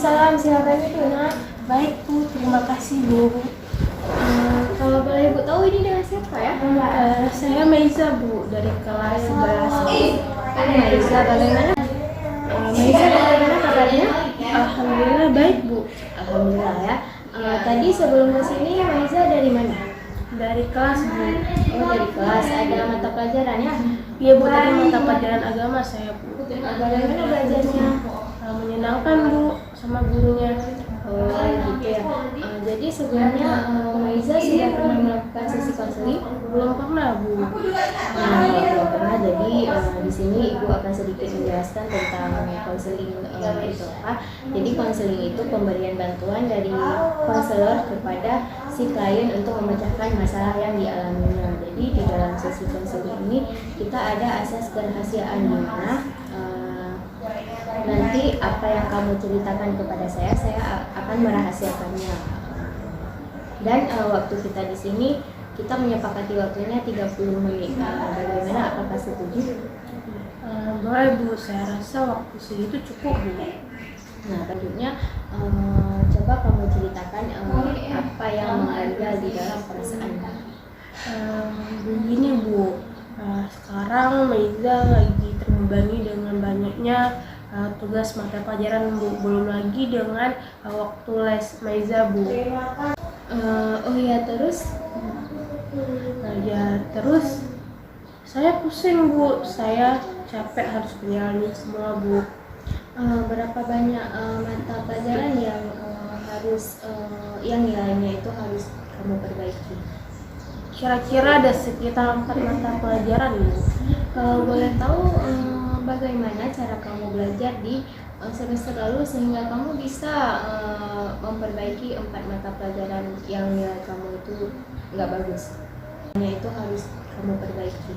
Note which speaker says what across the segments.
Speaker 1: Waalaikumsalam, silakan itu nak.
Speaker 2: Baik Bu, terima kasih Bu.
Speaker 1: Kalau boleh Ibu tahu ini dengan siapa ya?
Speaker 2: Saya Meiza Bu, dari kelas 11.
Speaker 1: Maiza, bagaimana? Maiza, bagaimana kabarnya?
Speaker 2: Alhamdulillah baik Bu.
Speaker 1: Alhamdulillah ya. Tadi sebelum ke sini Maiza dari mana?
Speaker 2: Dari kelas Bu.
Speaker 1: Oh, dari kelas. Ada mata pelajaran ya?
Speaker 2: Iya Bu, tadi mata pelajaran agama saya Bu.
Speaker 1: Bagaimana belajarnya?
Speaker 2: Menyenangkan Bu, sama gurunya.
Speaker 1: Oh gitu ya. Jadi sebelumnya Maiza sudah pernah melakukan sesi konseling?
Speaker 2: Belum pernah Bu.
Speaker 1: Belum pernah. Jadi di sini Ibu akan sedikit menjelaskan tentang konseling itu apa. Jadi konseling itu pemberian bantuan dari konselor kepada si klien untuk memecahkan masalah yang dialaminya. Jadi di dalam sesi konseling ini kita ada asas kerahasiaan, di mana nanti apa yang kamu ceritakan kepada saya akan merahasiakannya. Dan waktu kita di sini kita menyepakati waktunya 30 menit. Bagaimana, apakah setuju?
Speaker 2: Boleh Bu, saya rasa waktu segitu cukup Bu.
Speaker 1: Nah, tentunya coba kamu ceritakan apa yang mengganjal di dalam perasaan kamu.
Speaker 2: Begini Bu, sekarang Meiza lagi terbebani dengan banyaknya tugas mata pelajaran Bu, belum lagi dengan waktu les Meiza Bu.
Speaker 1: Oh iya, terus?
Speaker 2: Terus saya pusing Bu, saya capek harus menjalani semua Bu.
Speaker 1: Berapa banyak mata pelajaran yang harus yang nilainya itu harus kamu perbaiki?
Speaker 2: Kira-kira ada sekitar 4 mata pelajaran Bu.
Speaker 1: Kalau boleh tahu bagaimana cara kamu belajar di semester lalu sehingga kamu bisa memperbaiki 4 mata pelajaran yang nilai kamu itu nggak bagus? Itu harus kamu perbaiki.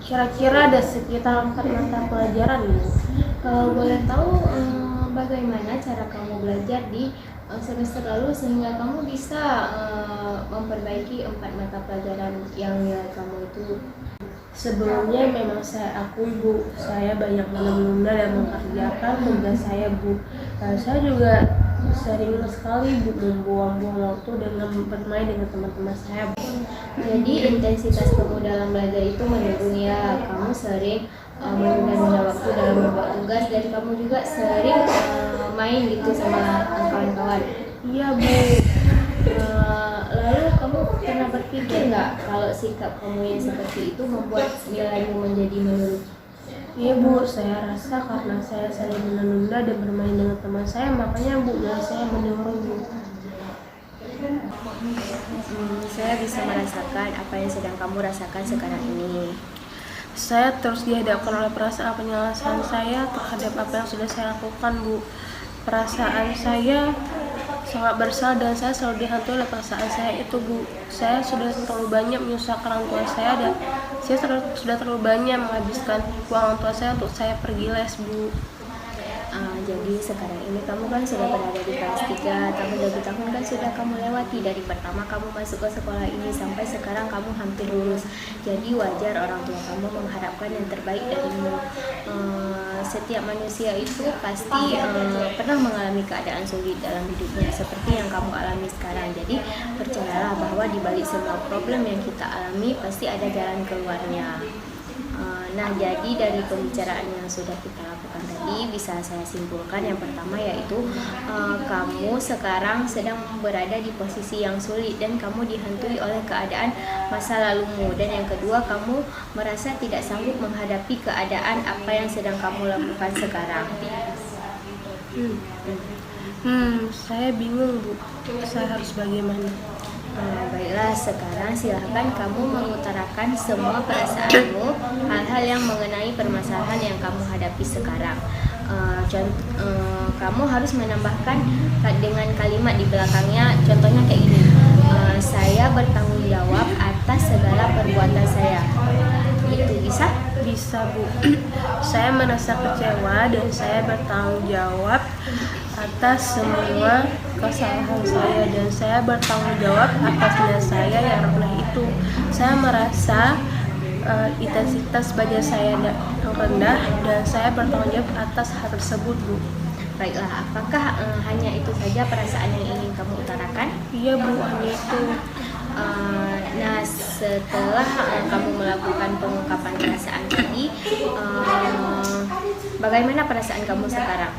Speaker 2: Kira-kira ada sekitar 4 mata pelajaran Bu.
Speaker 1: Kalau boleh tahu bagaimana cara kamu belajar di semester lalu sehingga kamu bisa memperbaiki 4 mata pelajaran yang nilai kamu itu?
Speaker 2: Sebelumnya memang saya akui Bu, saya banyak menunda dan mengerjakan tugas saya Bu. Saya juga sering sekali Bu membuang-buang waktu dengan bermain dengan teman-teman saya Bu.
Speaker 1: Jadi intensitas kamu dalam belajar itu menurun ya. Kamu sering menunda-nunda waktu dalam membuat tugas, dan kamu juga sering main gitu sama kawan-kawan.
Speaker 2: Iya Bu.
Speaker 1: Lalu kamu pernah berpikir nggak kalau sikap kamu yang seperti itu membuat nilaimu menjadi menurun?
Speaker 2: Iya Bu, saya rasa karena saya sering menunda dan bermain dengan teman saya, makanya Bu, nilai saya menurun Bu.
Speaker 1: Saya bisa merasakan apa yang sedang kamu rasakan sekarang ini.
Speaker 2: Saya terus dihadapkan oleh perasaan penyelesaian saya terhadap apa yang sudah saya lakukan Bu. Perasaan saya sangat bersalah dan saya selalu dihantui oleh perasaan saya itu Bu. Saya sudah terlalu banyak menyusahkan orang tua saya, dan saya sudah terlalu banyak menghabiskan uang orang tua saya untuk saya pergi les Bu.
Speaker 1: Jadi sekarang ini kamu kan sudah berada di kelas 3, tahun kan sudah kamu lewati. Dari pertama kamu masuk ke sekolah ini sampai sekarang kamu hampir lulus. Jadi wajar orang tua kamu mengharapkan yang terbaik darimu. Setiap manusia itu pasti pernah mengalami keadaan sulit dalam hidupnya seperti yang kamu alami sekarang. Jadi percayalah bahwa di balik semua problem yang kita alami pasti ada jalan keluarnya. Nah, jadi dari pembicaraan yang sudah kita lakukan tadi bisa saya simpulkan yang pertama yaitu kamu sekarang sedang berada di posisi yang sulit dan kamu dihantui oleh keadaan masa lalumu, dan yang kedua kamu merasa tidak sanggup menghadapi keadaan apa yang sedang kamu lakukan sekarang.
Speaker 2: Saya bingung Bu, saya harus bagaimana?
Speaker 1: Baiklah, sekarang silahkan kamu mengutarakan semua perasaanmu, hal-hal yang mengenai permasalahan yang kamu hadapi sekarang. Kamu harus menambahkan dengan kalimat di belakangnya, contohnya kayak gini, saya bertanggung jawab atas segala perbuatan saya. Itu bisa?
Speaker 2: Bisa Bu. Saya merasa kecewa dan saya bertanggung jawab atas semua kesalahan saya, dan saya bertanggung jawab atas nilai saya yang rendah itu. Saya merasa intensitas belajar saya rendah dan saya bertanggung jawab atas hal tersebut Bu.
Speaker 1: Baiklah, apakah hanya itu saja perasaan yang ingin kamu utarakan?
Speaker 2: Iya Bu, hanya itu.
Speaker 1: Nah, setelah kamu melakukan pengungkapan perasaan tadi, bagaimana perasaan kamu sekarang?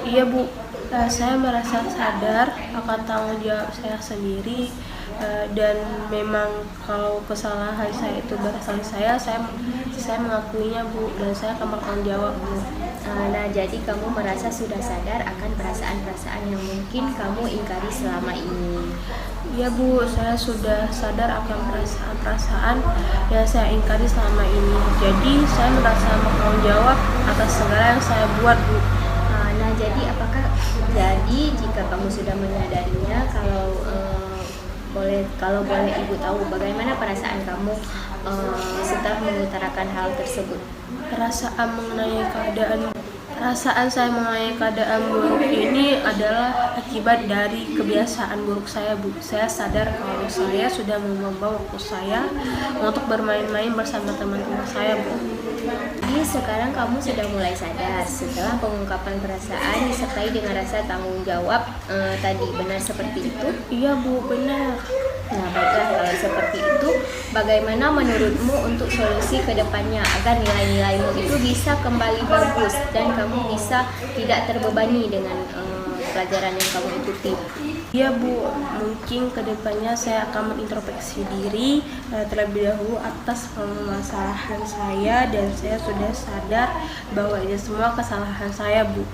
Speaker 2: Iya Bu, saya merasa sadar akan tanggung jawab saya sendiri, dan memang kalau kesalahan saya itu berasal dari saya mengakuinya Bu, dan saya akan bertanggung jawab Bu.
Speaker 1: Nah, jadi kamu merasa sudah sadar akan perasaan-perasaan yang mungkin kamu ingkari selama ini.
Speaker 2: Iya Bu, saya sudah sadar akan perasaan-perasaan yang saya ingkari selama ini. Jadi saya merasa bertanggung jawab atas segala yang saya buat Bu.
Speaker 1: Nah, jadi jika kamu sudah menyadarinya, kalau boleh Ibu tahu, bagaimana perasaan kamu setelah mengutarakan hal tersebut?
Speaker 2: Perasaan saya mengenai keadaan buruk ini adalah akibat dari kebiasaan buruk saya Bu. Saya sadar kalau saya sudah membawa waktu saya untuk bermain-main bersama teman-teman saya Bu.
Speaker 1: Jadi sekarang kamu sudah mulai sadar setelah pengungkapan perasaan disertai dengan rasa tanggung jawab tadi, benar seperti itu?
Speaker 2: Iya Bu, benar.
Speaker 1: Nah, baiklah, kalau seperti itu, bagaimana menurutmu untuk solusi ke depannya agar nilai-nilaimu itu bisa kembali bagus dan kamu bisa tidak terbebani dengan pelajaran yang kamu ikuti?
Speaker 2: Iya Bu, mungkin kedepannya saya akan mengintrospeksi diri terlebih dahulu atas permasalahan saya, dan saya sudah sadar bahwa ini semua kesalahan saya Bu.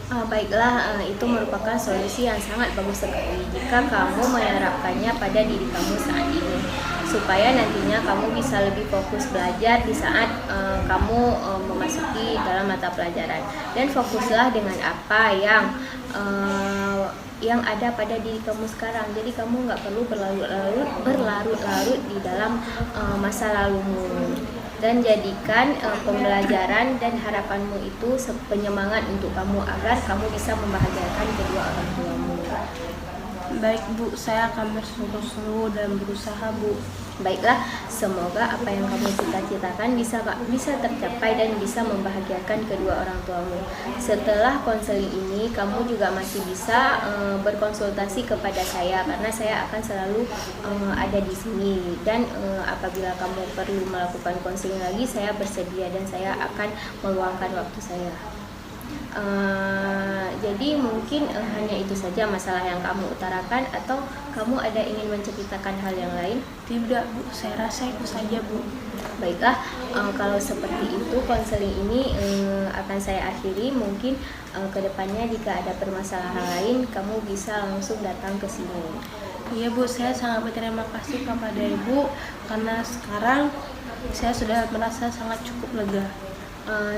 Speaker 1: Baiklah, itu merupakan solusi yang sangat bagus sekali jika kamu menerapkannya pada diri kamu saat ini, supaya nantinya kamu bisa lebih fokus belajar di saat kamu memasuki dalam mata pelajaran, dan fokuslah dengan apa yang ada pada diri kamu sekarang. Jadi kamu nggak perlu berlarut-larut di dalam masa lalumu, dan jadikan pembelajaran dan harapanmu itu penyemangat untuk kamu agar kamu bisa membahagiakan kedua orang tuamu.
Speaker 2: Baik Bu, saya akan bersungguh-sungguh dan berusaha Bu.
Speaker 1: Baiklah, semoga apa yang kamu cita-citakan bisa tercapai dan bisa membahagiakan kedua orang tuamu. Setelah konseling ini, kamu juga masih bisa berkonsultasi kepada saya, karena saya akan selalu ada di sini. Dan apabila kamu perlu melakukan konseling lagi, saya bersedia dan saya akan meluangkan waktu saya. Jadi mungkin hanya itu saja masalah yang kamu utarakan, atau kamu ada ingin menceritakan hal yang lain?
Speaker 2: Tidak Bu, saya rasa itu saja Bu.
Speaker 1: Baiklah, kalau seperti itu konseling ini akan saya akhiri. Mungkin kedepannya jika ada permasalahan lain, kamu bisa langsung datang ke sini.
Speaker 2: Iya Bu, saya sangat berterima kasih kepada Ibu, karena sekarang saya sudah merasa sangat cukup lega.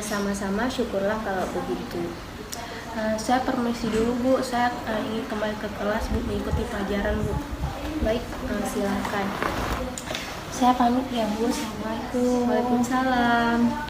Speaker 1: Sama-sama, syukurlah kalau begitu.
Speaker 2: Saya permisi dulu Bu, saya ingin kembali ke kelas Bu, mengikuti pelajaran Bu.
Speaker 1: Baik, silakan.
Speaker 2: Saya pamit ya Bu, Assalamualaikum.
Speaker 1: Waalaikumsalam.